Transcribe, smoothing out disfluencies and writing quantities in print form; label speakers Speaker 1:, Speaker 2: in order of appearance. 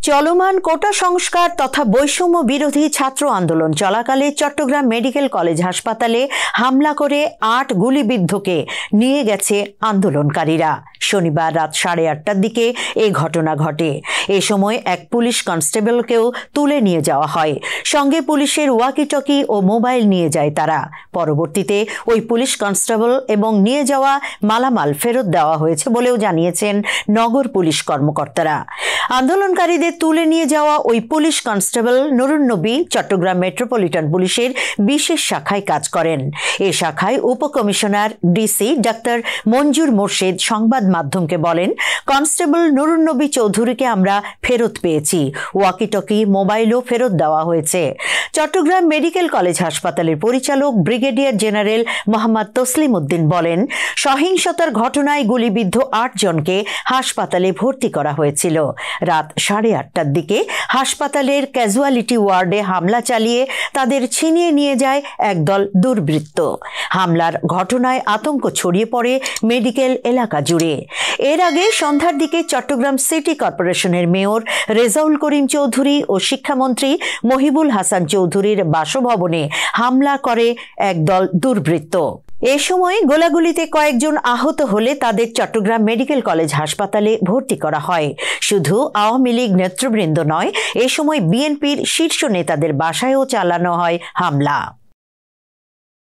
Speaker 1: চলমান কোটা সংস্কার তথা বৈষম্য বিরোধী ছাত্র আন্দোলন চলাকালে চট্টগ্রাম মেডিকেল কলেজ হাসপাতালে হামলা করে ৮ গুলিবিদ্ধকে নিয়ে গেছে আন্দোলনকারীরা। শনিবার রাত 8:30টার দিকে এই ঘটনা ঘটে। এ সময় এক পুলিশ কনস্টেবলকেও তুলে নিয়ে যাওয়া হয়। সঙ্গে পুলিশের ওয়াকিটকি ও মোবাইল নিয়ে যায় তারা। পরবর্তীতে ওই পুলিশ কনস্টেবল এবং নিয়ে যাওয়া মালামাল ফেরত দেওয়া হয়েছে বলেও জানিয়েছেন নগর পুলিশ কর্মকর্তারা। আন্দোলনকারীদের তুলে নিয়ে যাওয়া ওই পুলিশ কনস্টেবল নুরুন নবী চট্টগ্রাম মেট্রোপলিটন পুলিশের বিশেষ শাখায় কাজ করেন। এ শাখায় উপকমিশনার ডিসি ডাক্তার মঞ্জুর মোর্শেদ সংবাদ মাধ্যমকে বলেন, কনস্টেবল নুরুন নবী চৌধুরীকে আমরা ফেরত পেয়েছি, ওয়াকিটকি মোবাইলও ফেরত দেওয়া হয়েছে। চট্টগ্রাম মেডিকেল কলেজ হাসপাতালের পরিচালক ব্রিগেডিয়ার জেনারেল মোহাম্মদ তসলিম উদ্দিন বলেন, সহিংসতার ঘটনায় গুলিবিদ্ধ ৮ জনকে হাসপাতালে ভর্তি করা হয়েছিল। রাত 8:30টার দিকে হাসপাতালের ক্যাজুয়ালিটি ওয়ার্ডে হামলা চালিয়ে তাদের ছিনিয়ে নিয়ে যায় একদল দুর্বৃত্ত। হামলার ঘটনায় আতঙ্ক ছড়িয়ে পড়ে মেডিকেল এলাকা জুড়ে। এর আগে সন্ধ্যার দিকে চট্টগ্রাম সিটি কর্পোরেশনের মেয়র রেজাউল করিম চৌধুরী ও শিক্ষামন্ত্রী মহিবুল হাসান চৌধুরীর বাসভবনে হামলা করে একদল দুর্বৃত্ত। এ সময় গোলাগুলিতে কয়েকজন আহত হলে তাদের চট্টগ্রাম মেডিকেল কলেজ হাসপাতালে ভর্তি করা হয়। শুধু আওয়ামী লীগ নেতৃবৃন্দ নয়, এ সময় বিএনপির শীর্ষ নেতাদের বাসায়ও চালানো হয় হামলা।